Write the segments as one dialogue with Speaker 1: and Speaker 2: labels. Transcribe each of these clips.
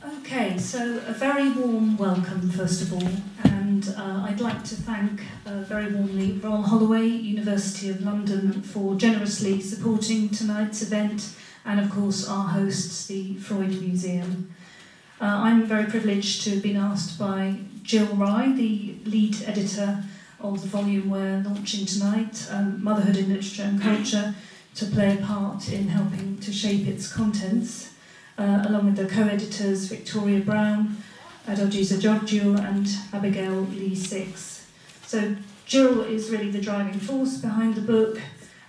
Speaker 1: Okay, so a very warm welcome first of all, and I'd like to thank very warmly Royal Holloway, University of London, for generously supporting tonight's event, and of course our hosts, the Freud Museum. I'm very privileged to have been asked by Gill Rye, the lead editor of the volume we're launching tonight, Motherhood in Literature and Culture, to play a part in helping to shape its contents. Along with the co-editors Victoria Browne, Adalgisa Giorgio and Abigail Lee Six. So Gill is really the driving force behind the book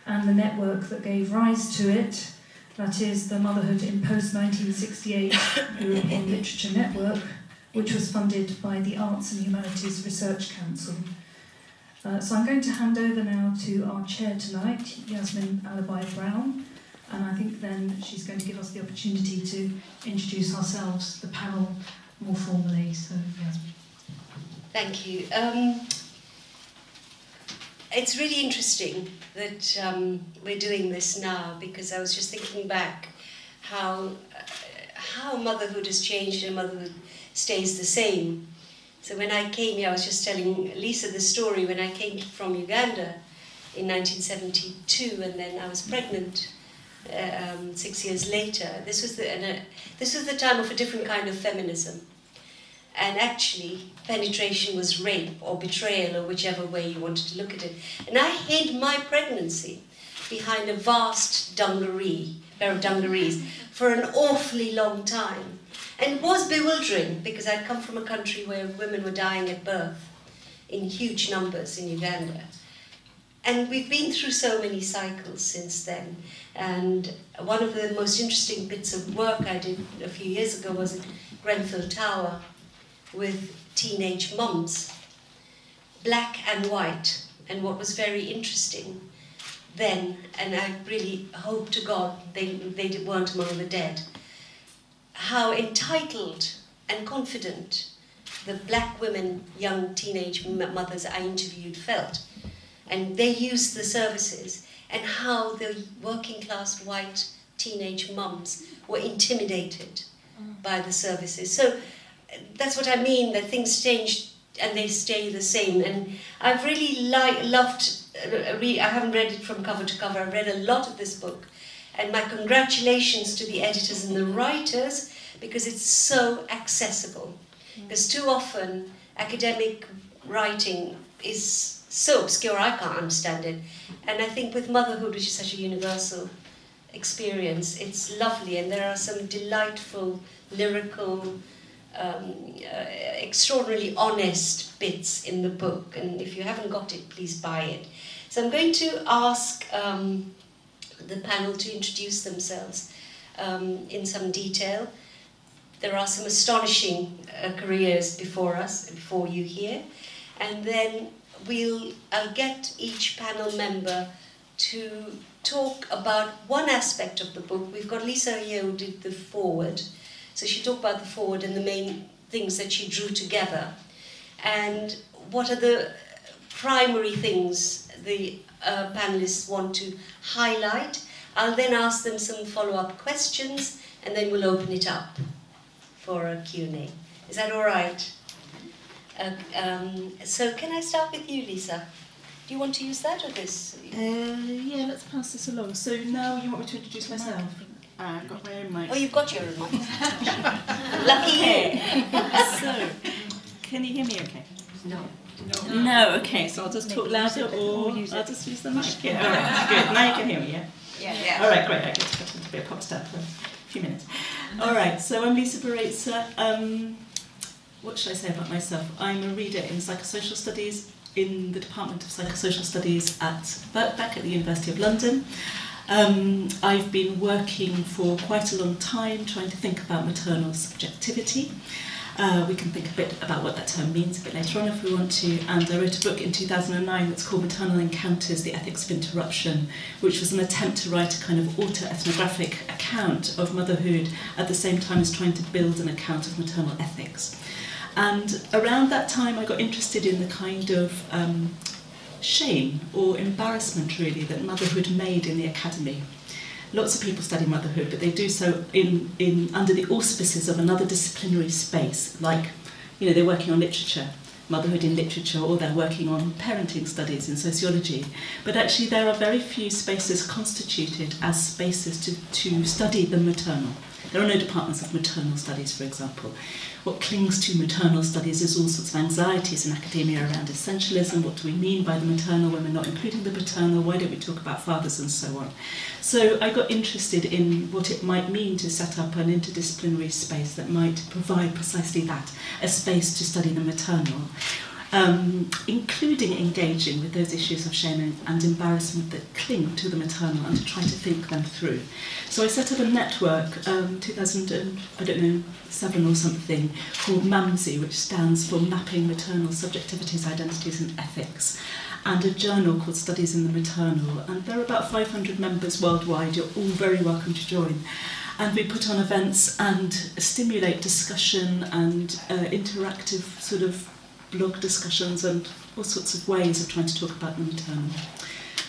Speaker 1: and the network that gave rise to it. That is the Motherhood in Post-1968 European Literature Network, which was funded by the Arts and Humanities Research Council. So I'm going to hand over now to our chair tonight, Yasmin Alibhai-Brown. And I think then she's going to give us the opportunity to introduce ourselves, the panel, more formally. So, Yasmin.
Speaker 2: Thank you. It's really interesting that we're doing this now, because I was just thinking back how motherhood has changed and motherhood stays the same. So when I came here, I was just telling Lisa the story when I came from Uganda in 1972, and then I was pregnant 6 years later. This was the time of a different kind of feminism, and actually penetration was rape or betrayal, or whichever way you wanted to look at it. And I hid my pregnancy behind a vast pair of dungarees for an awfully long time, and it was bewildering because I'd come from a country where women were dying at birth in huge numbers in Uganda. And we've been through so many cycles since then. And one of the most interesting bits of work I did a few years ago was at Grenfell Tower with teenage mums, black and white. And what was very interesting then, and I really hope to God they weren't among the dead, how entitled and confident the black women, young teenage mothers I interviewed felt. And they used the services, and how the working class white teenage mums were intimidated by the services. So that's what I mean, that things change and they stay the same. And I've really loved, I haven't read it from cover to cover, I've read a lot of this book. And my congratulations to the editors and the writers, because it's so accessible. Because too often academic writing is so obscure I can't understand it. And I think with motherhood, which is such a universal experience, it's lovely, and there are some delightful, lyrical, extraordinarily honest bits in the book, and if you haven't got it, please buy it. So I'm going to ask the panel to introduce themselves in some detail. There are some astonishing careers before you here, and then I'll get each panel member to talk about one aspect of the book. We've got Lisa here who did the foreword, so she'll talk about the foreword and the main things that she drew together, and what are the primary things the panelists want to highlight. I'll then ask them some follow-up questions, and then we'll open it up for a Q&A. Is that all right? So can I start with you, Lisa? Do you want to use that or this?
Speaker 3: Yeah, let's pass this along. So now you want me to introduce myself? I've got my own mic.
Speaker 2: Oh, you've got your own mic. Lucky you.
Speaker 3: So, can you hear me okay?
Speaker 2: No.
Speaker 3: No, okay, so I'll just talk louder, or I'll just use the mic. Yeah, all right, good. Now you can hear me, yeah?
Speaker 2: Yeah.
Speaker 3: All right, great. I get to pretend to be a pop star for a few minutes. All right, so I'm Lisa Baraitser. What should I say about myself? I'm a reader in psychosocial studies in the Department of Psychosocial Studies at Birkbeck at the University of London. I've been working for quite a long time trying to think about maternal subjectivity. We can think a bit about what that term means a bit later on if we want to. And I wrote a book in 2009 that's called Maternal Encounters, The Ethics of Interruption, which was an attempt to write a kind of auto-ethnographic account of motherhood at the same time as trying to build an account of maternal ethics. And around that time I got interested in the kind of shame or embarrassment really that motherhood made in the academy. lots of people study motherhood, but they do so in under the auspices of another disciplinary space, like, you know, they're working on literature, motherhood in literature, or they're working on parenting studies in sociology. But actually there are very few spaces constituted as spaces to study the maternal. There are no departments of maternal studies, for example. What clings to maternal studies is all sorts of anxieties in academia around essentialism. What do we mean by the maternal when we're not including the paternal? Why don't we talk about fathers, and so on? So I got interested in what it might mean to set up an interdisciplinary space that might provide precisely that, a space to study the maternal, including engaging with those issues of shame and embarrassment that cling to the maternal, and to try to think them through. So I set up a network, 2007 or something, called MAMSI, which stands for Mapping Maternal Subjectivities, Identities and Ethics, and a journal called Studies in the Maternal. And there are about 500 members worldwide. You're all very welcome to join. And we put on events and stimulate discussion and interactive sort of blog discussions and all sorts of ways of trying to talk about the maternal.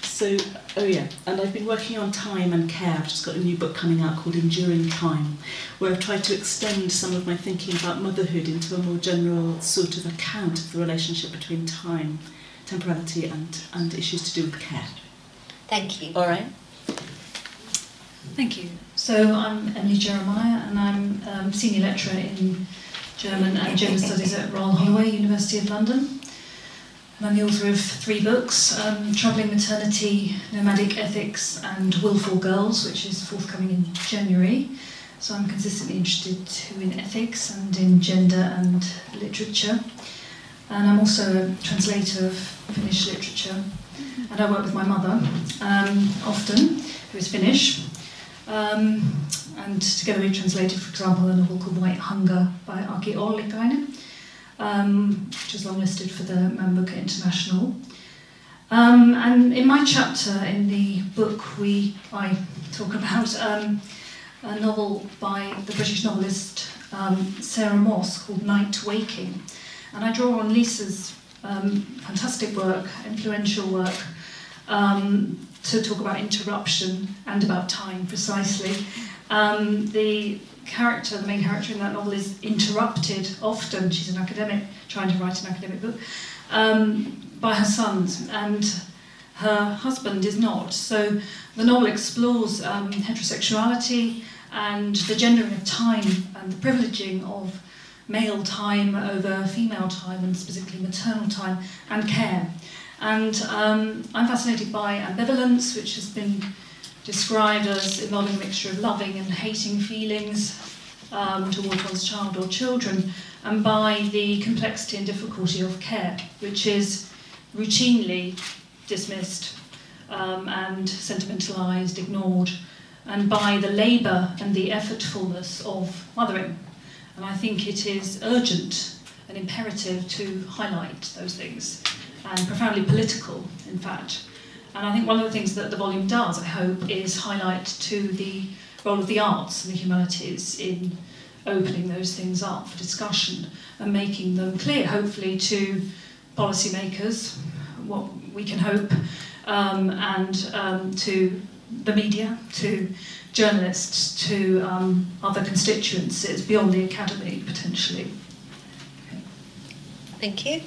Speaker 3: So, oh yeah, and I've been working on time and care. I've just got a new book coming out called Enduring Time, where I've tried to extend some of my thinking about motherhood into a more general sort of account of the relationship between time, temporality, and issues to do with care.
Speaker 2: Thank you.
Speaker 3: All right.
Speaker 1: Thank you. So I'm Emily Jeremiah, and I'm Senior Lecturer in German and Gender Studies at Royal Holloway, University of London. And I'm the author of 3 books, Troubling Maternity, Nomadic Ethics and Willful Girls, which is forthcoming in January. So I'm consistently interested too in ethics and in gender and literature. And I'm also a translator of Finnish literature. And I work with my mother often, who is Finnish. And together we translated, for example, a novel called White Hunger by Abigail Lee Six, which was longlisted for the Man Booker International. And in my chapter in the book, I talk about a novel by the British novelist Sarah Moss called Night Waking. And I draw on Lisa's fantastic work, influential work, to talk about interruption and about time precisely. The main character in that novel is interrupted often. She's an academic trying to write an academic book by her sons, and her husband is not. So the novel explores heterosexuality and the gendering of time and the privileging of male time over female time, and specifically maternal time and care. And I'm fascinated by ambivalence, which has been described as involving a mixture of loving and hating feelings towards one's child or children, and by the complexity and difficulty of care, which is routinely dismissed and sentimentalised, ignored, and by the labour and the effortfulness of mothering. And I think it is urgent and imperative to highlight those things, and profoundly political, in fact. And I think one of the things that the volume does, I hope, is highlight to the role of the arts and the humanities in opening those things up for discussion and making them clear, hopefully, to policymakers, what we can hope, and to the media, to journalists, to other constituencies beyond the academy, potentially.
Speaker 2: Thank you.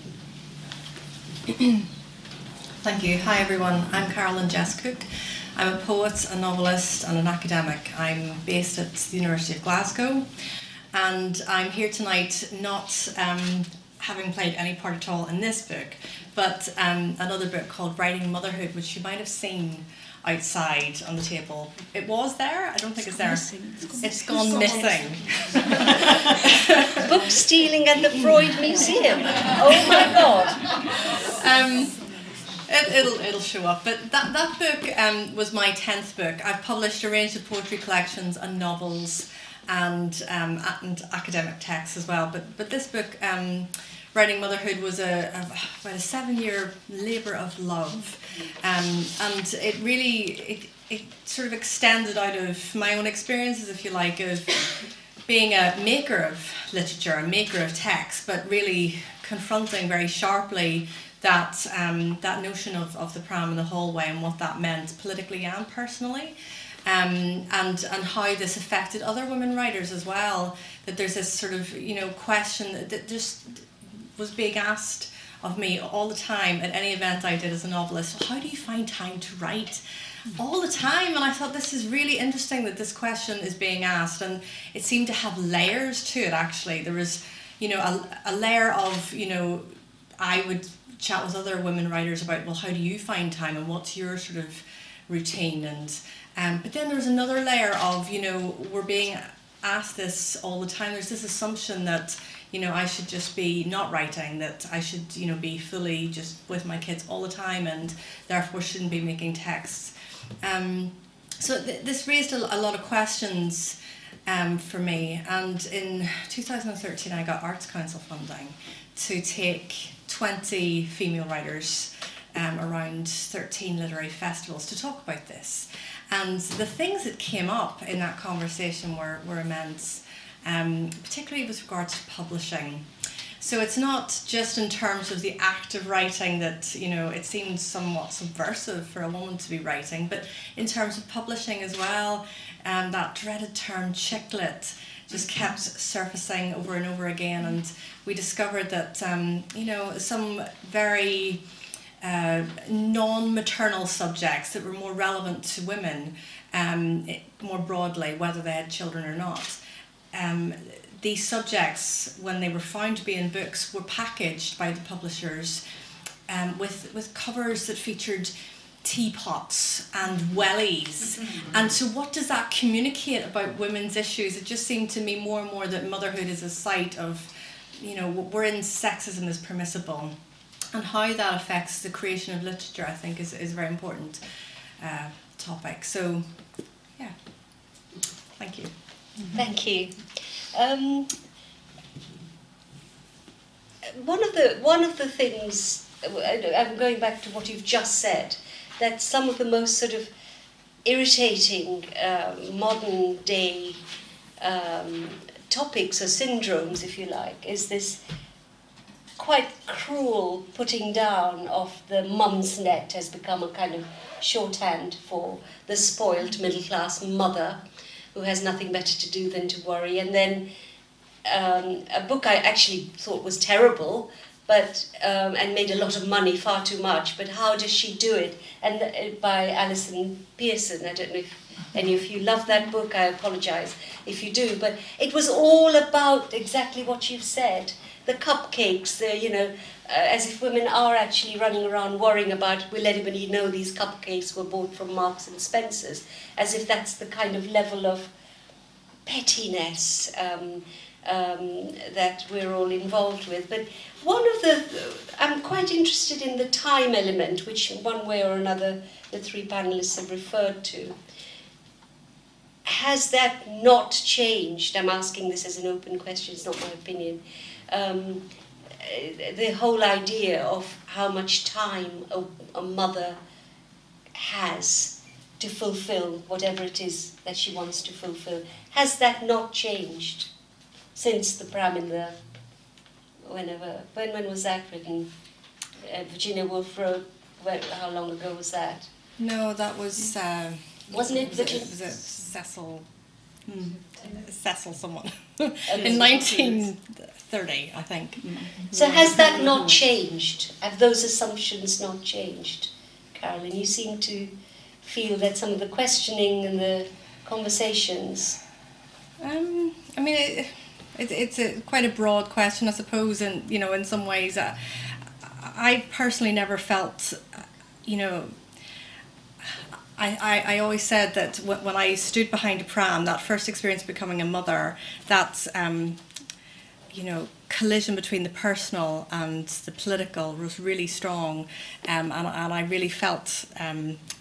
Speaker 4: Thank you. Hi everyone, I'm Carolyn Jess-Cooke. I'm a poet, a novelist and an academic. I'm based at the University of Glasgow, and I'm here tonight not having played any part at all in this book, but another book called Writing Motherhood, which you might have seen outside on the table. It was there, I don't think it's there. It's gone missing.
Speaker 2: Book stealing at the Freud Museum. Oh my God.
Speaker 4: It'll show up, but that book was my 10th book. I've published a range of poetry collections and novels and academic texts as well. But this book, Writing Motherhood, was about a 7-year labour of love, and it really it sort of extended out of my own experiences, if you like, of being a maker of literature, a maker of text, but really confronting very sharply that notion of the pram and the hallway and what that meant politically and personally. and how this affected other women writers as well. That there's this sort of, you know, question that just was being asked of me all the time at any event I did as a novelist. How do you find time to write? All the time. And I thought, this is really interesting that this question is being asked, and it seemed to have layers to it. Actually, there was, you know, a layer of, you know, I would chat with other women writers about, well, how do you find time and what's your sort of routine? And but then there's another layer of, you know, we're being asked this all the time. There's this assumption that, you know, I should just be not writing, that I should, you know, be fully just with my kids all the time and therefore shouldn't be making texts. So this raised a lot of questions for me, and in 2013 I got Arts Council funding to take 20 female writers around 13 literary festivals to talk about this. And the things that came up in that conversation were immense, particularly with regards to publishing. So it's not just in terms of the act of writing that, you know, it seems somewhat subversive for a woman to be writing, but in terms of publishing as well, that dreaded term chick lit just kept surfacing over and over again, and we discovered that, you know, some very non-maternal subjects that were more relevant to women, more broadly, whether they had children or not, these subjects, when they were found to be in books, were packaged by the publishers with covers that featured teapots and wellies. And so what does that communicate about women's issues? It just seemed to me more and more that motherhood is a site of, you know, wherein sexism is permissible. And how that affects the creation of literature, I think, is a very important topic. So, yeah, thank you.
Speaker 2: Thank you. One of the things, I'm going back to what you've just said, that some of the most sort of irritating modern day topics or syndromes, if you like, is this quite cruel putting down of the mum's net has become a kind of shorthand for the spoiled middle-class mother who has nothing better to do than to worry. And then a book I actually thought was terrible, but and made a lot of money, far too much, but How Does She Do It? And by Alison Pearson. I don't know if any of you love that book. I apologise if you do, but it was all about exactly what you've said. The cupcakes, the, you know, as if women are actually running around worrying about, will anybody know these cupcakes were bought from Marks and Spencer's, as if that's the kind of level of pettiness that we're all involved with. But one of I'm quite interested in the time element, which one way or another the three panellists have referred to. Has that not changed? I'm asking this as an open question, it's not my opinion. The whole idea of how much time a mother has to fulfill whatever it is that she wants to fulfill. Has that not changed since the pram in the, when was that written? Virginia Woolf wrote, how long ago was that?
Speaker 4: No, that was...
Speaker 2: wasn't it Virginia?
Speaker 4: Was it Cecil? Cecil someone. In 1930, I think.
Speaker 2: So has that not changed? Have those assumptions not changed? Carolyn, you seem to feel that some of the questioning and the conversations...
Speaker 4: I mean, it's quite a broad question, I suppose, and, you know, in some ways, I personally never felt, you know, I always said that when I stood behind a pram, that first experience of becoming a mother, that, you know, collision between the personal and the political was really strong, and I really felt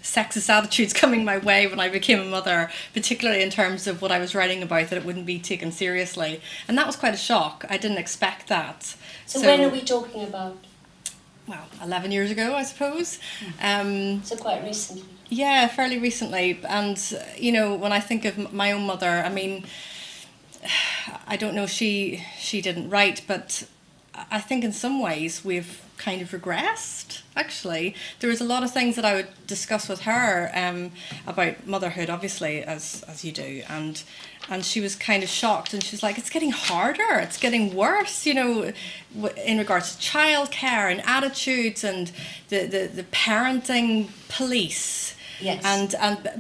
Speaker 4: sexist attitudes coming my way when I became a mother, particularly in terms of what I was writing about, that it wouldn't be taken seriously. And that was quite a shock. I didn't expect that.
Speaker 2: So when are we talking about?
Speaker 4: Well, 11 years ago, I suppose.
Speaker 2: So quite recently.
Speaker 4: Yeah, fairly recently. And, you know, when I think of my own mother, I mean, I don't know, she didn't write, but I think in some ways we've kind of regressed, actually. There was a lot of things that I would discuss with her about motherhood, obviously, as you do, and she was kind of shocked, and she was like, it's getting harder, it's getting worse, you know, in regards to childcare and attitudes and the parenting police.
Speaker 2: Yes.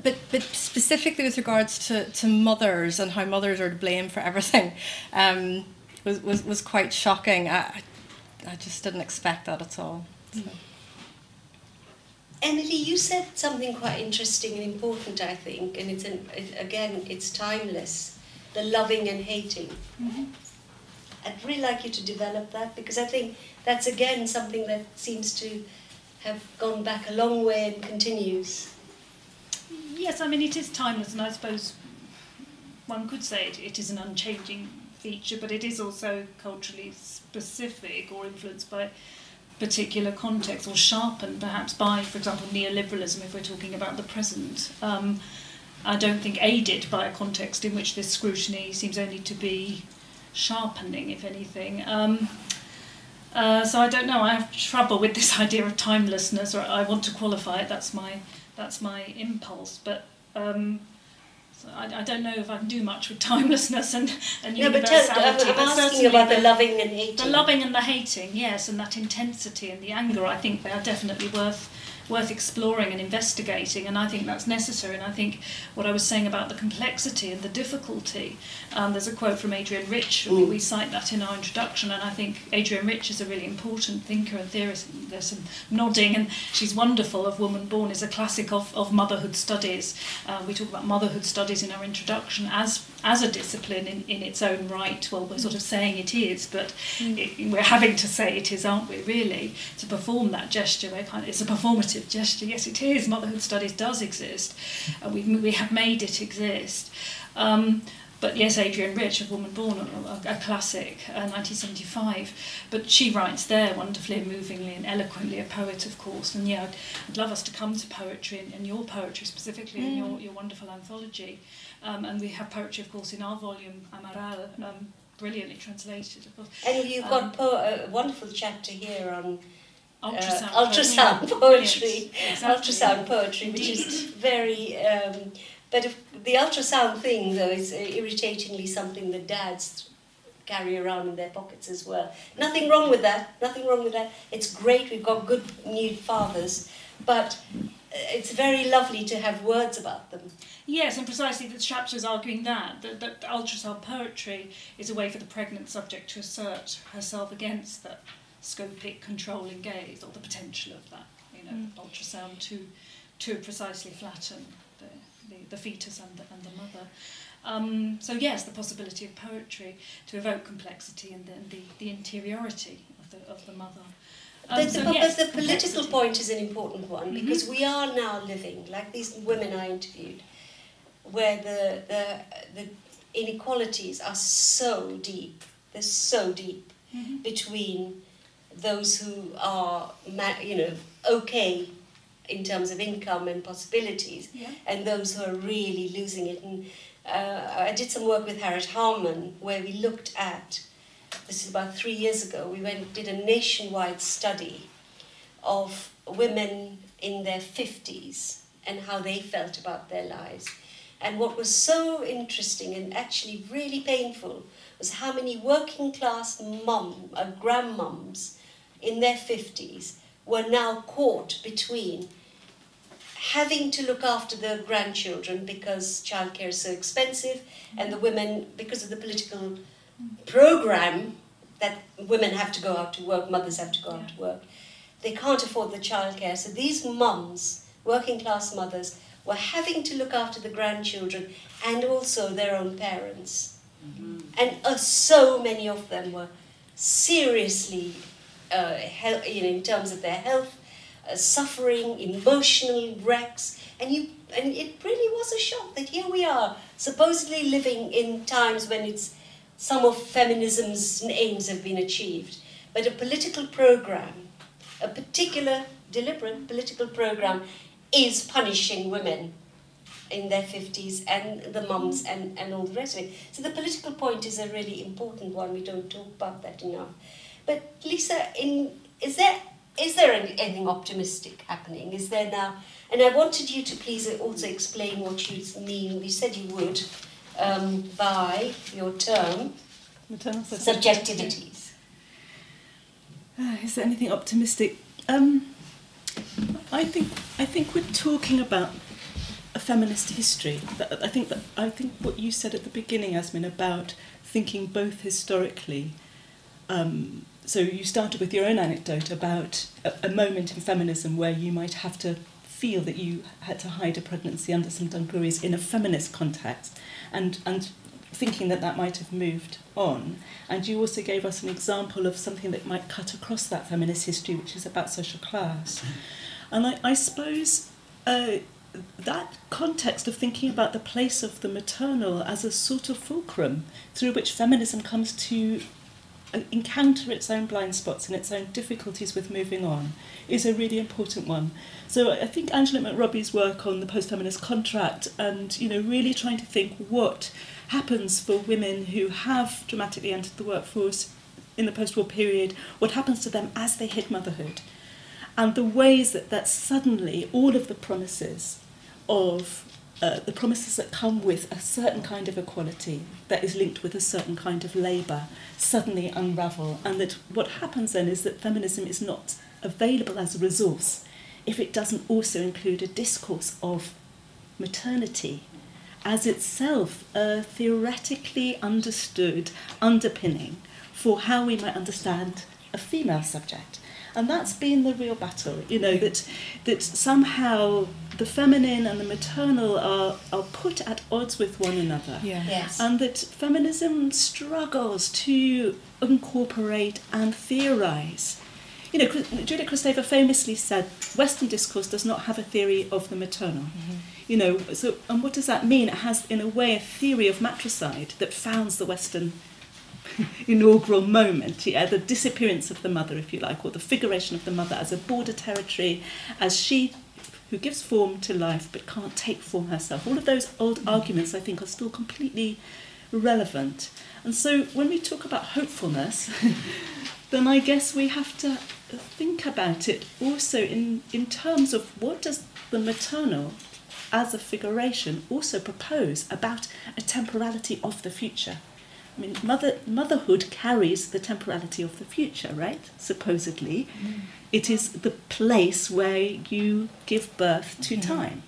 Speaker 4: But specifically with regards to mothers and how mothers are to blame for everything, was quite shocking. I just didn't expect that at all. So.
Speaker 2: Emily, you said something quite interesting and important, I think, and it's timeless. The loving and hating.
Speaker 1: Mm-hmm.
Speaker 2: I'd really like you to develop that, because I think that's again something that seems to have gone back a long way and continues.
Speaker 1: Yes, I mean, it is timeless, and I suppose one could say it is an unchanging feature, but it is also culturally specific or influenced by particular context, or sharpened perhaps by, for example, neoliberalism, if we're talking about the present. I don't think aided by a context in which this scrutiny seems only to be sharpening, if anything. So I don't know, I have trouble with this idea of timelessness, or I want to qualify it, that's my impulse, but so I don't know if I can do much with timelessness and universality.
Speaker 2: I'm asking about the loving and hating.
Speaker 1: The loving and the hating, yes, and that intensity and the anger, I think they are definitely worth exploring and investigating, and I think that's necessary. And I think what I was saying about the complexity and the difficulty, there's a quote from Adrienne Rich, we cite that in our introduction, and I think Adrienne Rich is a really important thinker and theorist. There's some nodding, and she's wonderful. Of Woman Born is a classic of motherhood studies. We talk about motherhood studies in our introduction as a discipline in its own right. Well, we're sort of saying it is, but we're having to say it is, aren't we, really, to perform that gesture. It's a performative gesture. Yes, it is. Motherhood studies does exist. We have made it exist. But yes, Adrienne Rich of Woman Born, a classic, 1975. But she writes there wonderfully and movingly and eloquently, a poet, of course. And yeah, I'd love us to come to poetry, and your poetry specifically, in your wonderful anthology. And we have poetry, of course, in our volume, Amaral, brilliantly translated, of course.
Speaker 2: And you've got a wonderful chapter here on
Speaker 1: ultrasound
Speaker 2: poetry,
Speaker 1: yes,
Speaker 2: ultrasound poetry, which is very. But the ultrasound thing, though, is irritatingly something that dads carry around in their pockets as well. Nothing wrong with that. Nothing wrong with that. It's great. We've got good new fathers, but it's very lovely to have words about them.
Speaker 1: Yes, and precisely the chapter is arguing that ultrasound poetry is a way for the pregnant subject to assert herself against the scopic controlling gaze, or the potential of that, ultrasound to precisely flatten the fetus and the mother. So yes, the possibility of poetry to evoke complexity and then the interiority of the mother.
Speaker 2: But the political point is an important one, because we are now living, like these women I interviewed, where the inequalities are so deep. They're so deep between those who are, okay in terms of income and possibilities, and those who are really losing it. And I did some work with Harriet Harman, where we looked at, this is about 3 years ago, we did a nationwide study of women in their 50s and how they felt about their lives. And what was so interesting and actually really painful was how many working class grandmums in their 50s were now caught between having to look after their grandchildren because childcare is so expensive, and the women, because of the political program that women have to go out to work, mothers have to go out to work, they can't afford the childcare. So these mums, working class mothers, were having to look after the grandchildren and also their own parents. And so many of them were seriously, in terms of their health, suffering, emotional wrecks, and it really was a shock that here we are, supposedly living in times when some of feminism's aims have been achieved, but a political program, a particular deliberate political program, is punishing women in their 50s and the mums and all the rest of it. So the political point is a really important one. We don't talk about that enough. But Lisa, is there anything optimistic happening? Is there now? And I wanted you to please also explain what you mean. You said you would by your term, subjectivities.
Speaker 3: Is there anything optimistic? I think we're talking about a feminist history. I think what you said at the beginning, Yasmin, about thinking both historically. So you started with your own anecdote about a moment in feminism where you might have to feel that you had to hide a pregnancy under some dungarees in a feminist context, and thinking that might have moved on. And you also gave us an example of something that might cut across that feminist history, which is about social class. And I suppose that context of thinking about the place of the maternal as a sort of fulcrum through which feminism comes to encounter its own blind spots and its own difficulties with moving on is a really important one. So I think Angela McRobbie's work on the post-feminist contract and, really trying to think what happens for women who have dramatically entered the workforce in the post-war period, what happens to them as they hit motherhood, and the ways that suddenly all of the promises that come with a certain kind of equality that is linked with a certain kind of labour suddenly unravel, and that what happens then is that feminism is not available as a resource if it doesn't also include a discourse of maternity as itself a theoretically understood underpinning for how we might understand a female subject. And that's been the real battle, that somehow the feminine and the maternal are put at odds with one another.
Speaker 4: Yeah.
Speaker 2: Yes.
Speaker 3: And that feminism struggles to incorporate and theorise. Julia Kristeva famously said, Western discourse does not have a theory of the maternal. Mm-hmm. And what does that mean? It has, in a way, a theory of matricide that founds the Western inaugural moment, the disappearance of the mother, if you like, or the figuration of the mother as a border territory, as she who gives form to life but can't take form herself. All of those old arguments, I think, are still completely relevant. And so when we talk about hopefulness, then I guess we have to think about it also in terms of what does the maternal as a figuration also propose about a temporality of the future. I mean, motherhood carries the temporality of the future, right? Supposedly. Mm. It is the place where you give birth to time.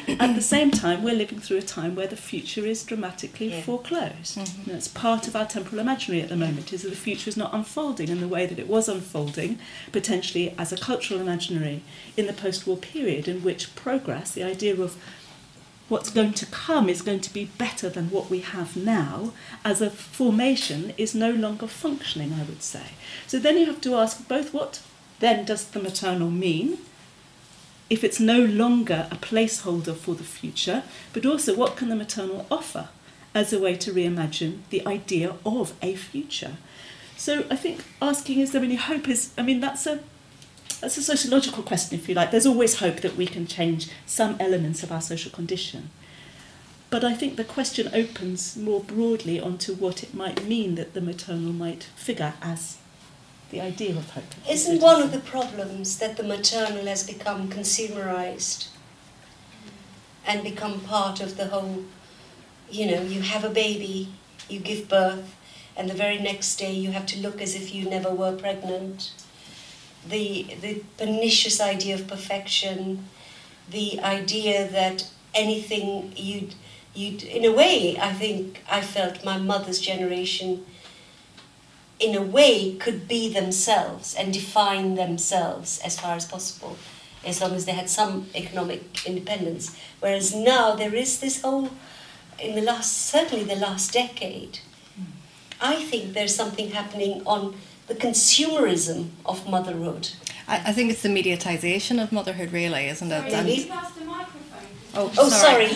Speaker 3: At the same time, we're living through a time where the future is dramatically foreclosed. Mm-hmm. That's part of our temporal imaginary at the moment, is that the future is not unfolding in the way that it was unfolding, potentially as a cultural imaginary in the post-war period, in which progress, the idea of what's going to come is going to be better than what we have now, as a formation is no longer functioning, I would say. So then you have to ask both what then does the maternal mean, if it's no longer a placeholder for the future, but also what can the maternal offer as a way to reimagine the idea of a future. So I think asking is there any hope that's a sociological question, if you like. There's always hope that we can change some elements of our social condition. But I think the question opens more broadly onto what it might mean that the maternal might figure as the idea of hope.
Speaker 2: Isn't one of the problems that the maternal has become consumerised and become part of the whole, you have a baby, you give birth, and the very next day you have to look as if you never were pregnant. The pernicious idea of perfection, the idea that anything you'd in a way, I think I felt my mother's generation in a way could be themselves and define themselves as far as possible, as long as they had some economic independence. Whereas now there is this whole, certainly the last decade, I think there's something happening on the consumerism of motherhood.
Speaker 4: I think it's the mediatisation of motherhood, really, isn't it?
Speaker 2: Really?
Speaker 4: Oh, sorry.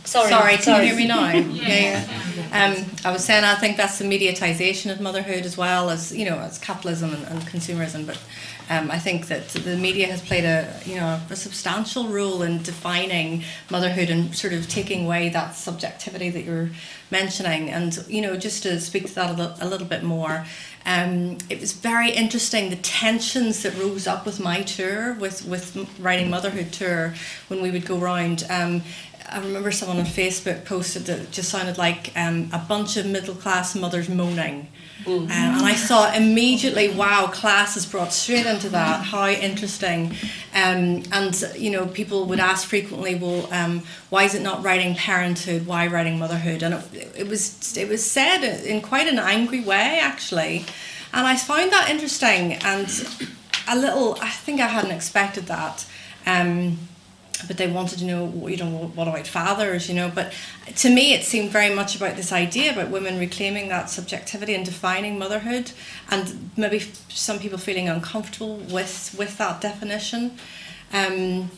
Speaker 2: Sorry,
Speaker 4: can you hear me now? Yeah. I was saying I think that's the mediatisation of motherhood as well as, you know, as capitalism and consumerism, but I think that the media has played a substantial role in defining motherhood and sort of taking away that subjectivity that you're mentioning. And, you know, just to speak to that a little bit more, it was very interesting, the tensions that rose up with my tour, with Writing Motherhood tour, when we would go round. I remember someone on Facebook posted that it just sounded like a bunch of middle-class mothers moaning. And I thought immediately, wow, class is brought straight into that, how interesting. And, you know, people would ask frequently, well, why is it not writing parenthood, why writing motherhood? And it was said in quite an angry way, actually. And I found that interesting and a little, I think I hadn't expected that. But they wanted to know, you know, what about fathers, you know. But to me, it seemed very much about this idea about women reclaiming that subjectivity and defining motherhood, and maybe some people feeling uncomfortable with that definition. And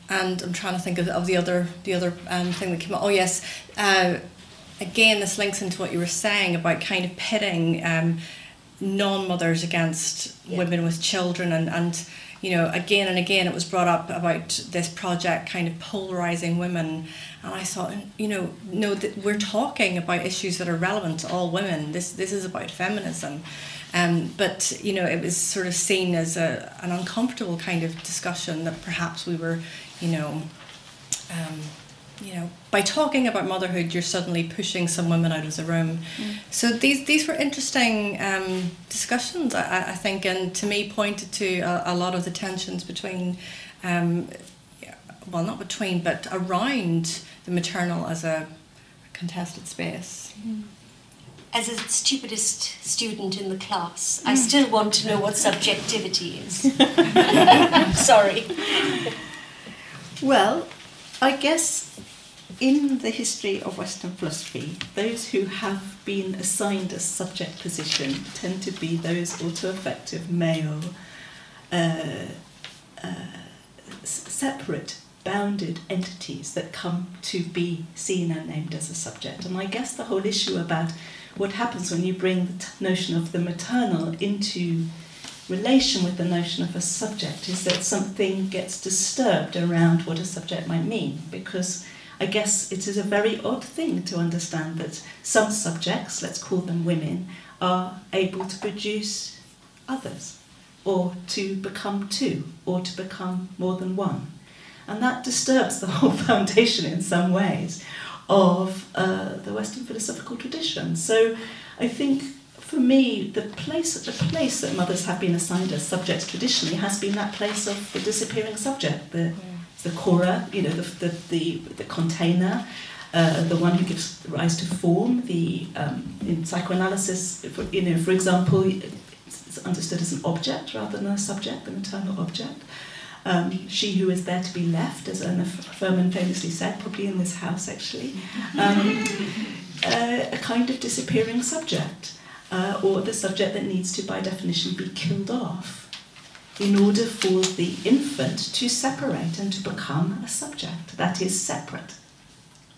Speaker 4: I'm trying to think of the other thing that came up. Oh yes, again, this links into what you were saying about kind of pitting non-mothers against women with children, and you know, again and again it was brought up about this project kind of polarising women, and I thought, you know, no, that we're talking about issues that are relevant to all women. This is about feminism, but you know, it was sort of seen as an uncomfortable kind of discussion that perhaps we were, you know, by talking about motherhood, you're suddenly pushing some women out of the room. So these were interesting discussions, I think, and to me pointed to a lot of the tensions between, well, not between, but around the maternal as a contested space.
Speaker 2: As a stupidest student in the class, I still want to know what subjectivity is. Sorry.
Speaker 3: Well, I guess in the history of Western philosophy, those who have been assigned a subject position tend to be those auto-effective male, separate, bounded entities that come to be seen and named as a subject. And I guess the whole issue about what happens when you bring the notion of the maternal into relation with the notion of a subject is that something gets disturbed around what a subject might mean, because I guess it is a very odd thing to understand that some subjects, let's call them women, are able to produce others, or to become two, or to become more than one. And that disturbs the whole foundation in some ways of the Western philosophical tradition. So I think for me, the place that mothers have been assigned as subjects traditionally has been that place of the disappearing subject, the cora, you know, the container, the one who gives rise to form. In psychoanalysis, for example, it's understood as an object rather than a subject, the maternal object. She who is there to be left, as Anna Furman famously said, probably in this house actually, a kind of disappearing subject, or the subject that needs to, by definition, be killed off in order for the infant to separate and to become a subject that is separate,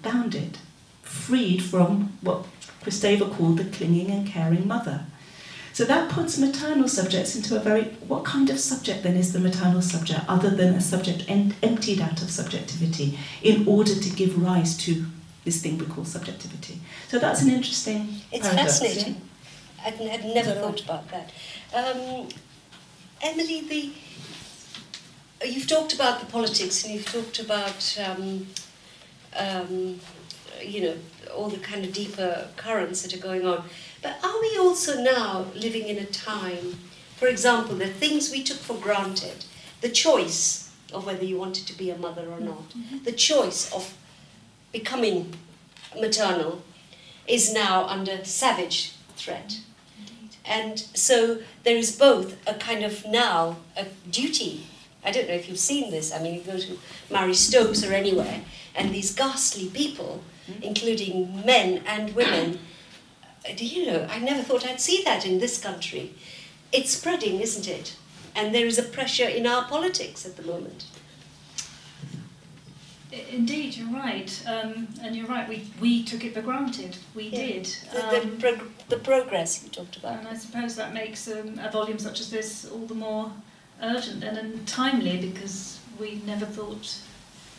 Speaker 3: bounded, freed from what Kristeva called the clinging and caring mother. So that puts maternal subjects into what kind of subject then is the maternal subject, other than a subject emptied out of subjectivity in order to give rise to this thing we call subjectivity. So that's an interesting paradox.
Speaker 2: Fascinating. Yeah? I'd never thought about that. Emily, you've talked about the politics and you've talked about, you know, all the kind of deeper currents that are going on. But are we also now living in a time, for example, the things we took for granted, the choice of whether you wanted to be a mother or not, the choice of becoming maternal is now under savage threat. And so there is both a kind of now a duty. I don't know if you've seen this. I mean, you go to Mary Stopes or anywhere, and these ghastly people, including men and women, you know, I never thought I'd see that in this country. It's spreading, isn't it? And there is a pressure in our politics at the moment.
Speaker 1: Indeed, you're right, and you're right. We took it for granted. We did.
Speaker 2: The progress you talked about,
Speaker 1: and I suppose that makes a volume such as this all the more urgent and timely, because we never thought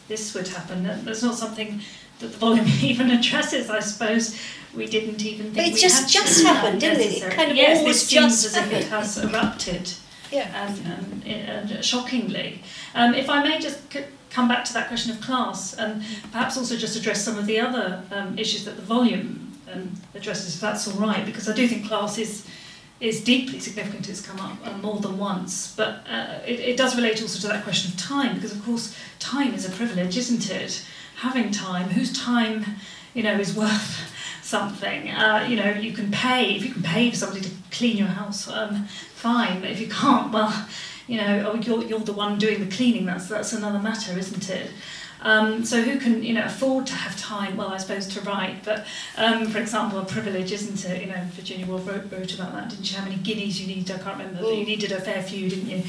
Speaker 1: this would happen. That's not something that the volume even addresses. I suppose we didn't even think.
Speaker 2: But it just happened, didn't it? It kind of almost just
Speaker 1: as if it has erupted.
Speaker 2: Yeah.
Speaker 1: And shockingly, if I may just come back to that question of class, and perhaps also just address some of the other issues that the volume addresses, if that's all right, because I do think class is deeply significant. It's come up more than once, but it does relate also to that question of time, because of course time is a privilege, isn't it? Having time, whose time, is worth something. You can pay, if you can pay for somebody to clean your house, fine, but if you can't, well, you're the one doing the cleaning, that's another matter, isn't it? So who can, afford to have time? Well, I suppose to write, but for example, a privilege, isn't it? Virginia Woolf wrote about that, didn't she? How many guineas you needed? I can't remember, but you needed a fair few, didn't you?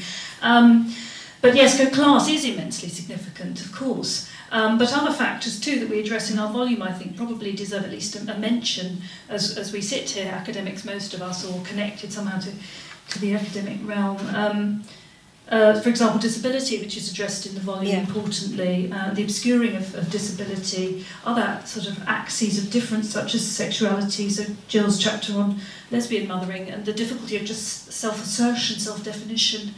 Speaker 1: But yes, class is immensely significant, of course. But other factors too that we address in our volume, I think, probably deserve at least a mention as we sit here, academics, most of us, or connected somehow to the academic realm. For example, disability, which is addressed in the volume importantly, the obscuring of disability, other sort of axes of difference such as sexuality, so Gill's chapter on lesbian mothering, and the difficulty of just self-assertion, self-definition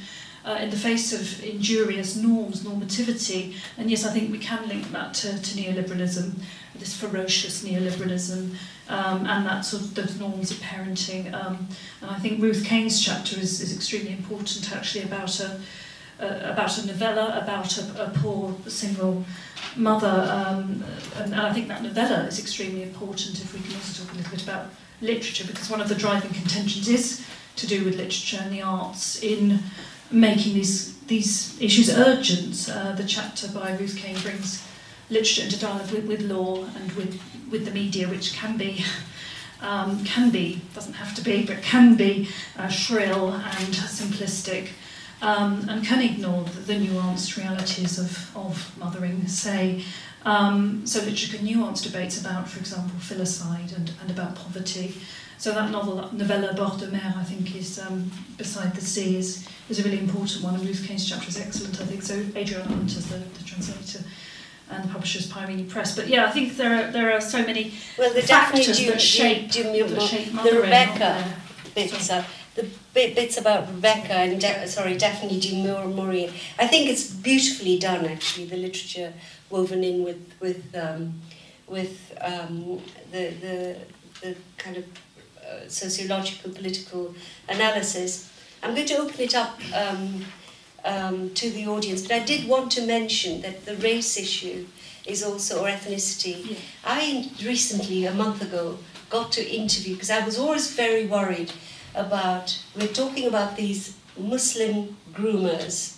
Speaker 1: in the face of injurious norms, normativity. And yes, I think we can link that to neoliberalism, this ferocious neoliberalism, and that sort of those norms of parenting. And I think Ruth Kane's chapter is extremely important, actually, about a novella about a poor single mother, and I think that novella is extremely important. If we can also talk a little bit about literature, because one of the driving contentions is to do with literature and the arts in making these issues urgent. The chapter by Ruth Kane brings literature into dialogue with law and with the media, which can be, doesn't have to be, but can be shrill and simplistic, and can ignore the nuanced realities of mothering, say. So literature can nuance debates about, for example, filicide and about poverty. So that novella Bord de Mer, I think, is Beside the Sea, is a really important one, and Ruth Kane's chapter is excellent, I think. So Adriana Hunt is the translator, and the publisher's Pyrene Press. But yeah, I think there are so many factors that shape
Speaker 2: the Rebecca bits, the bits about Rebecca and Daphne du Maurier. I think it's beautifully done, actually, the literature woven in with the kind of sociological, political analysis. I'm going to open it up to the audience, but I did want to mention that the race issue is also, or ethnicity. Yeah. I recently, a month ago, got to interview, because I was always very worried about, we're talking about these Muslim groomers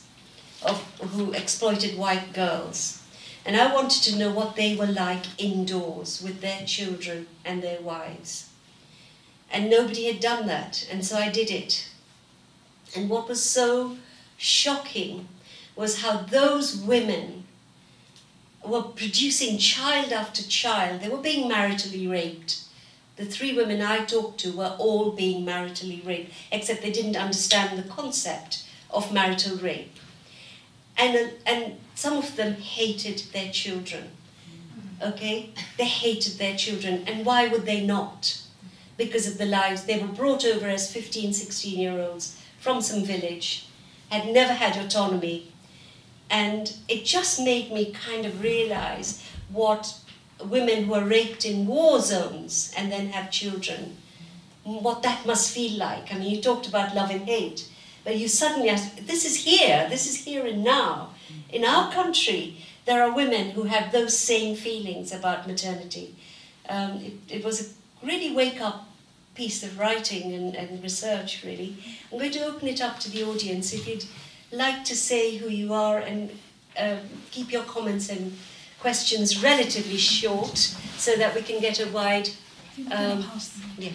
Speaker 2: who exploited white girls, and I wanted to know what they were like indoors with their children and their wives. And nobody had done that, and so I did it. And what was so shocking was how those women were producing child after child. They were being maritally raped. The 3 women I talked to were all being maritally raped, except they didn't understand the concept of marital rape. And some of them hated their children, okay? They hated their children, and why would they not? Because of the lives. They were brought over as 15, 16-year-olds from some village, had never had autonomy, and it just made me kind of realise what women who are raped in war zones and then have children, what that must feel like. I mean, you talked about love and hate, but you suddenly ask, this is here and now. In our country, there are women who have those same feelings about maternity. It was a really wake-up piece of writing and research, really. I'm going to open it up to the audience. If you'd like to say who you are, and keep your comments and questions relatively short so that we can get a wide... yeah.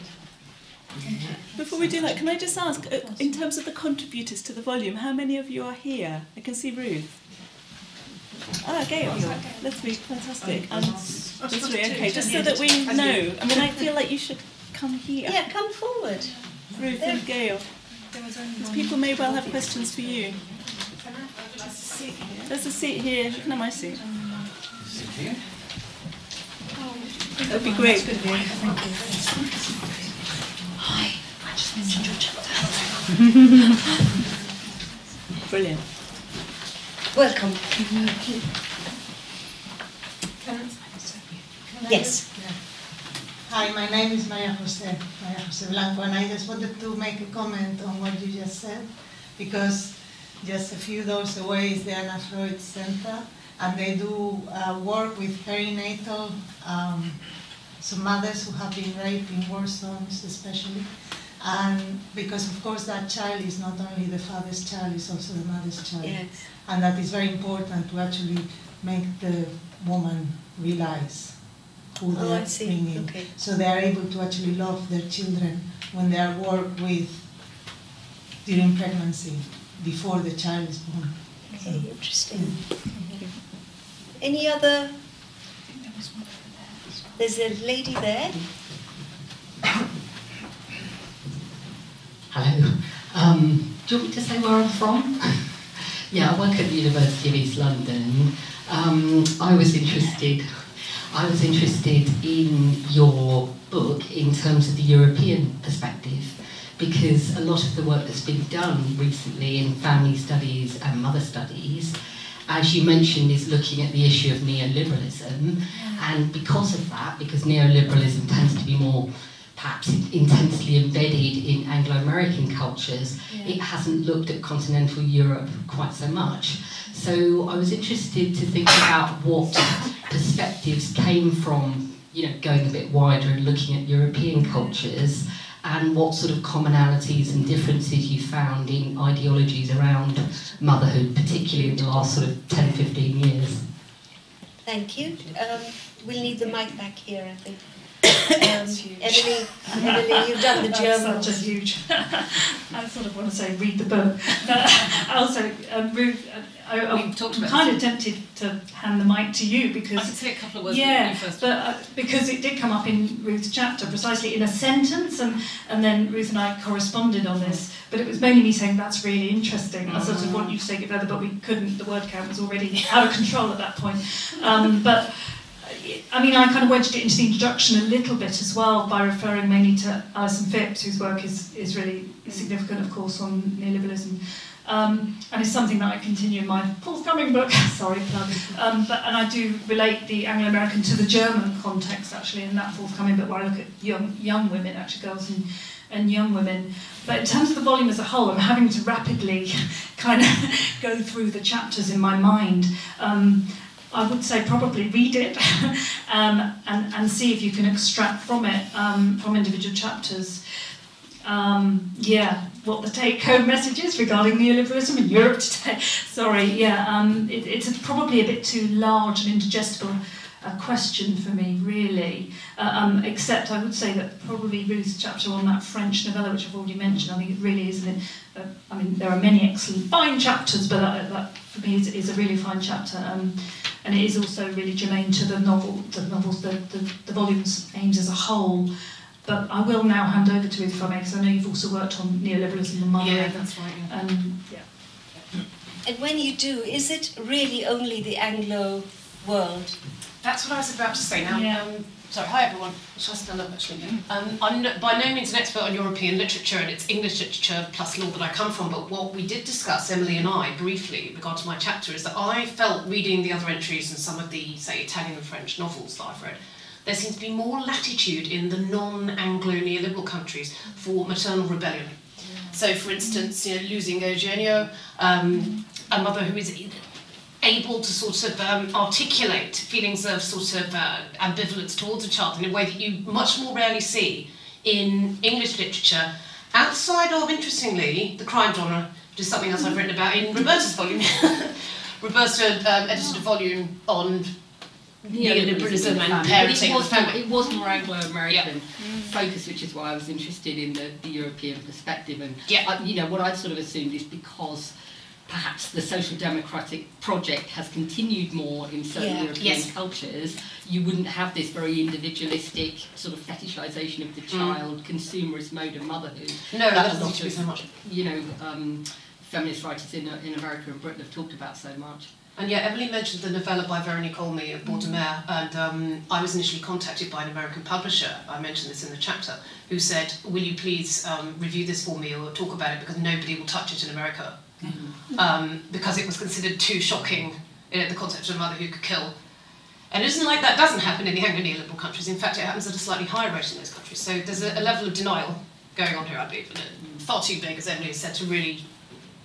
Speaker 3: Before we do that, can I just ask, in terms of the contributors to the volume, how many of you are here? I can see Ruth. Gail, that's really fantastic. That's really okay. Just so that we know. I mean, I feel like you should come here.
Speaker 2: Yeah, come forward.
Speaker 3: Ruth and Gail. Because people may well have questions for you. There's a seat here. You can have my seat.
Speaker 5: Sit here.
Speaker 3: That would be great.
Speaker 2: Hi, I just mentioned your chapter.
Speaker 3: Brilliant.
Speaker 2: Welcome. Yes.
Speaker 6: Hi, my name is Maria Jose Blanco, and I just wanted to make a comment on what you just said, because just a few doors away is the Anna Freud Center, and they do work with perinatal, some mothers who have been raped in war zones especially, and because of course that child is not only the father's child, it's also the mother's child.
Speaker 2: Yes.
Speaker 6: And that is very important to actually make the woman realize who they are bringing.
Speaker 2: Okay.
Speaker 6: So they are able to actually love their children when they are worked with during pregnancy, before the child is born.
Speaker 2: Okay, interesting. Any other? There's a lady there.
Speaker 7: Hello. Do you want me to say where I'm from? Yeah, I work at the University of East London. I was interested in your book in terms of the European perspective, because a lot of the work that's been done recently in family studies and mother studies, as you mentioned, is looking at the issue of neoliberalism, and because of that, because neoliberalism tends to be more perhaps intensely embedded in Anglo-American cultures, it hasn't looked at continental Europe quite so much. So I was interested to think about what perspectives came from, going a bit wider and looking at European cultures, and what sort of commonalities and differences you found in ideologies around motherhood, particularly in the last sort of 10, 15 years.
Speaker 2: Thank you. We'll need the mic back here, I think. Emily, you've done the German.
Speaker 1: Such a huge. I sort of want to say read the book. But also, Ruth, I'm kind of tempted to hand the mic to you because
Speaker 8: I could say a couple of words. You first.
Speaker 1: But because it did come up in Ruth's chapter precisely in a sentence, and then Ruth and I corresponded on this. But it was mainly me saying that's really interesting. I sort of want you to take it further, but we couldn't. The word count was already out of control at that point. But I mean, I kind of wedged it into the introduction a little bit as well by referring mainly to Alison Phipps, whose work is really significant, of course, on neoliberalism. And it's something that I continue in my forthcoming book, sorry, plug. And I do relate the Anglo-American to the German context, actually, in that forthcoming book where I look at young women, actually girls and young women. But in terms of the volume as a whole, I'm having to rapidly kind of go through the chapters in my mind. I would say probably read it and see if you can extract from it, from individual chapters, what the take-home message is regarding neoliberalism in Europe today. Sorry, it's probably a bit too large and indigestible a question for me, really, except I would say that probably Ruth's chapter on that French novella, which I've already mentioned, I think it really is, I mean, there are many excellent, fine chapters, but that for me is a really fine chapter. And it is also really germane to the volume's aims as a whole. But I will now hand over to Ruth, if I may, because I know you've also worked on neoliberalism and mothering.
Speaker 8: Yeah, that's right.
Speaker 2: And when you do, is it really only the Anglo world?
Speaker 8: That's what I was about to say now. Sorry, hi everyone. Shall I stand up actually? I'm by no means an expert on European literature, and it's English literature plus law that I come from, but what we did discuss, Emily and I, briefly in regard to my chapter, is that I felt reading the other entries and some of the, say, Italian and French novels that I've read, there seems to be more latitude in the non-Anglo neoliberal countries for maternal rebellion. So, for instance, losing Eugenio, a mother who is able to sort of articulate feelings of sort of ambivalence towards a child in a way that you much more rarely see in English literature, outside of, interestingly, the crime genre, which is something else I've written about in Roberta's volume. Roberta edited a volume on neoliberalism and parenting and family.
Speaker 7: It was more Anglo-American focus, which is why I was interested in the European perspective. And what I sort of assumed is because perhaps the social democratic project has continued more in certain European cultures, you wouldn't have this very individualistic sort of fetishization of the child, consumerist mode of motherhood.
Speaker 8: No,
Speaker 7: that
Speaker 8: that
Speaker 7: a lot
Speaker 8: doesn't
Speaker 7: of,
Speaker 8: so much.
Speaker 7: Feminist writers in America and Britain have talked about so much.
Speaker 8: And yeah, Emily mentioned the novella by Véronique Olmy of Bord de Mer, and I was initially contacted by an American publisher, I mentioned this in the chapter, who said, will you please review this for me or talk about it because nobody will touch it in America. Because it was considered too shocking, the concept of a mother who could kill. And it isn't like that doesn't happen in the Anglo-neoliberal countries. In fact, it happens at a slightly higher rate in those countries. So there's a level of denial going on here, I believe, and far too big, as Emily said, to really,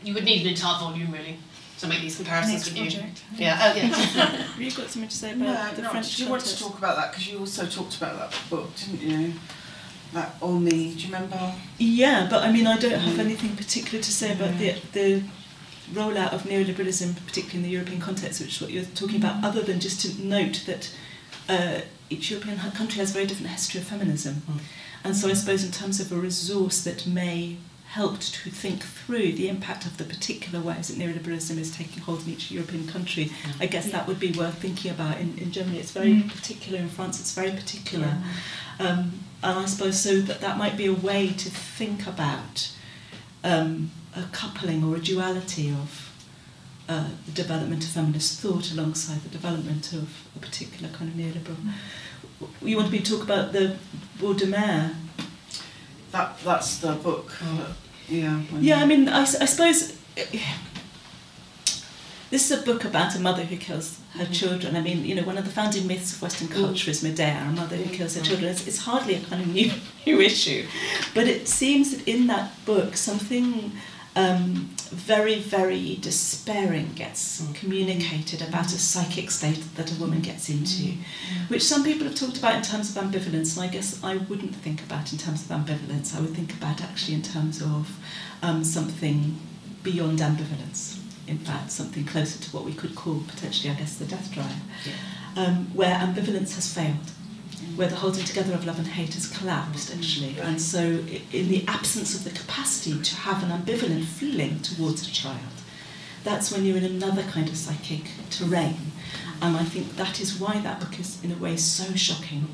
Speaker 8: you would need an entire volume, really, to make these comparisons with you. Yeah.
Speaker 3: You've got something to say about the French
Speaker 5: you wanted to talk about that because you also talked about that book, didn't you? That Olmy, do you remember?
Speaker 3: Yeah, but I mean, I don't have anything particular to say about the rollout of neoliberalism, particularly in the European context, which is what you're talking about, other than just to note that each European country has a very different history of feminism. And so I suppose in terms of a resource that may help to think through the impact of the particular ways that neoliberalism is taking hold in each European country, I guess that would be worth thinking about. In Germany it's very particular, in France it's very particular. And I suppose so that might be a way to think about a coupling or a duality of the development of feminist thought alongside the development of a particular kind of neoliberal. You want me to talk about the Bord de Mer?
Speaker 5: That's the book.
Speaker 3: I mean, I suppose this is a book about a mother who kills her children. I mean, one of the founding myths of Western culture is Medea, a mother who kills her children. It's hardly a kind of new issue, but it seems that in that book something very, very despairing gets communicated about a psychic state that a woman gets into, which some people have talked about in terms of ambivalence, and I guess I wouldn't think about in terms of ambivalence. I would think about actually in terms of something beyond ambivalence, in fact, something closer to what we could call potentially, I guess, the death drive, where ambivalence has failed, where the holding together of love and hate has collapsed, actually. And so in the absence of the capacity to have an ambivalent feeling towards a child, that's when you're in another kind of psychic terrain. And I think that is why that book is, in a way, so shocking,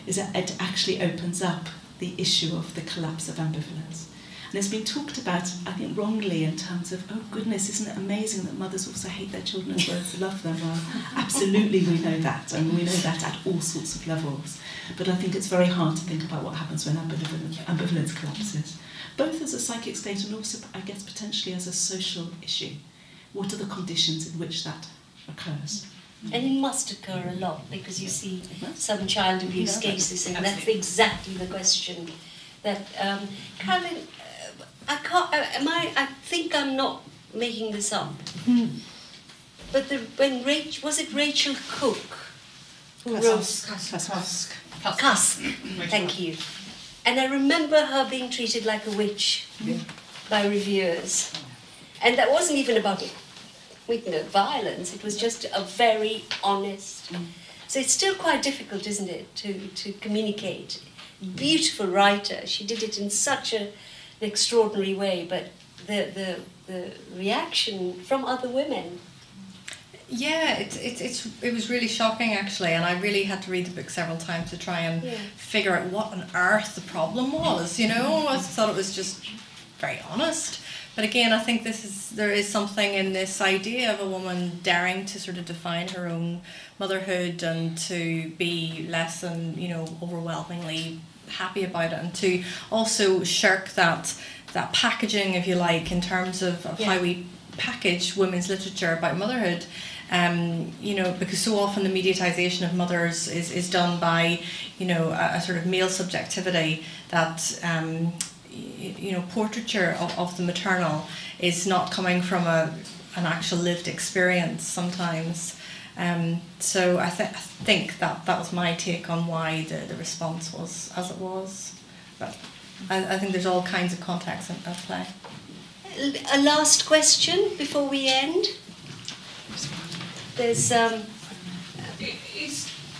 Speaker 3: is that it actually opens up the issue of the collapse of ambivalence. And it's been talked about, I think, wrongly in terms of, oh goodness, isn't it amazing that mothers also hate their children as well as love them? Well, absolutely we know that, and we know that at all sorts of levels. But I think it's very hard to think about what happens when ambivalence collapses, both as a psychic state and also, I guess, potentially as a social issue. What are the conditions in which that occurs?
Speaker 2: And it must occur a lot, because you see some child abuse cases, and that's exactly the question. That Carolyn, I think I'm not making this up. But was it Rachel Cook who wrote Cusk? Thank you. And I remember her being treated like a witch by reviewers, and that wasn't even about violence. It was just a very honest. So it's still quite difficult, isn't it, to communicate. Beautiful writer. She did it in such an extraordinary way, but the reaction from other women.
Speaker 4: Yeah, it was really shocking, actually, and I really had to read the book several times to try and figure out what on earth the problem was. I thought it was just very honest. But again, I think there is something in this idea of a woman daring to sort of define her own motherhood and to be less than, overwhelmingly happy about it, and to also shirk that packaging, if you like, in terms of how we package women's literature about motherhood. Because so often the mediatisation of mothers is done by, a sort of male subjectivity that, portraiture of the maternal is not coming from an actual lived experience sometimes. So I think that was my take on why the response was as it was. But I think there's all kinds of contexts at play.
Speaker 2: A last question before we end. There's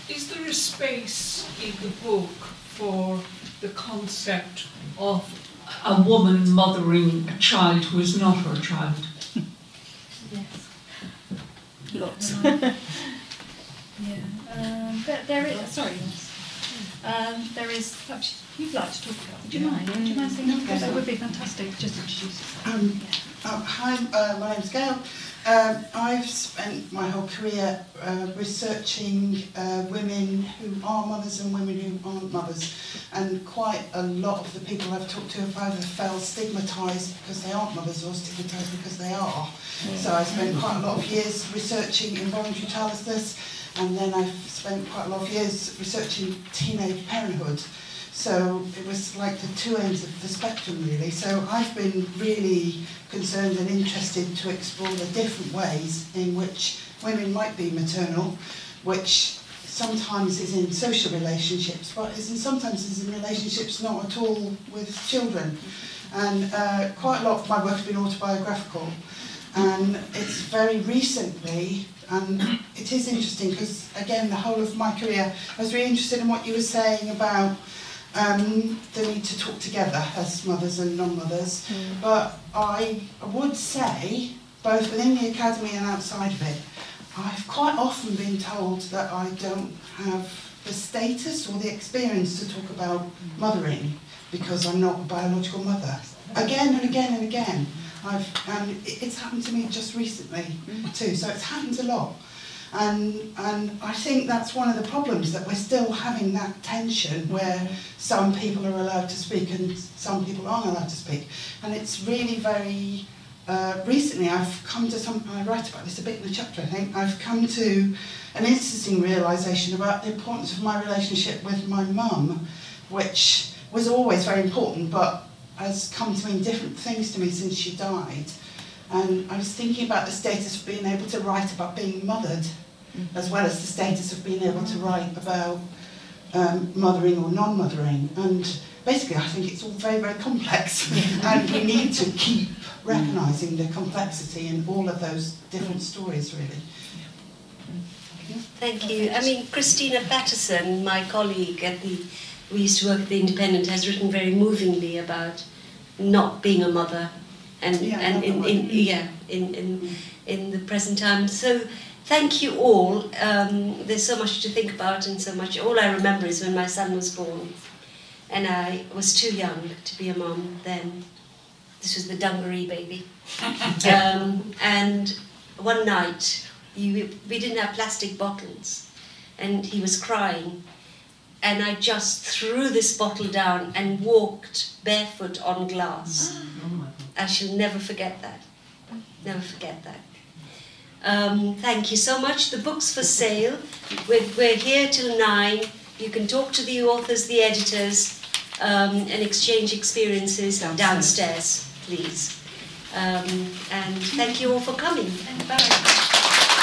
Speaker 9: Is there a space in the book for the concept of a woman mothering a child who is not her child?
Speaker 1: Yes.
Speaker 3: Lots.
Speaker 1: There is. Sorry. There is. Perhaps you'd like to talk about. Would you mind? Would you mind saying that? That would be fantastic. Just introduce yourself.
Speaker 10: Hi, my name's Gail. I've spent my whole career researching women who are mothers and women who aren't mothers, and quite a lot of the people I've talked to have either felt stigmatised because they aren't mothers or stigmatised because they are. So I spent quite a lot of years researching involuntary childlessness, and then I've spent quite a lot of years researching teenage parenthood. So it was like the two ends of the spectrum, really. So I've been really concerned and interested to explore the different ways in which women might be maternal, which sometimes is in social relationships, but sometimes is in relationships not at all with children. And quite a lot of my work has been autobiographical. And it's very recently, and it is interesting because, again, the whole of my career, I was really interested in what you were saying about the need to talk together as mothers and non-mothers, but I would say, both within the academy and outside of it, I've quite often been told that I don't have the status or the experience to talk about mothering because I'm not a biological mother. Again and again and again. And it's happened to me just recently too, so it's happened a lot. And I think that's one of the problems, that we're still having that tension where some people are allowed to speak and some people aren't allowed to speak. And it's really very, recently I've come to I write about this a bit in the chapter I think, I've come to an interesting realisation about the importance of my relationship with my mum, which was always very important but has come to mean different things to me since she died. And I was thinking about the status of being able to write about being mothered, as well as the status of being able to write about mothering or non-mothering. And basically I think it's all very, very complex. And we need to keep recognising the complexity in all of those different stories, really.
Speaker 2: Thank you. I mean, Christina Patterson, my colleague we used to work at The Independent, has written very movingly about not being a mother. And in the present time. So thank you all. There's so much to think about and so much. All I remember is when my son was born, and I was too young to be a mom then. This was the dungaree baby. And one night we didn't have plastic bottles, and he was crying. And I just threw this bottle down and walked barefoot on glass. I shall never forget that. Never forget that. Thank you so much. The book's for sale. We're here till 9. You can talk to the authors, the editors, and exchange experiences downstairs, please. And thank you all for coming. Bye.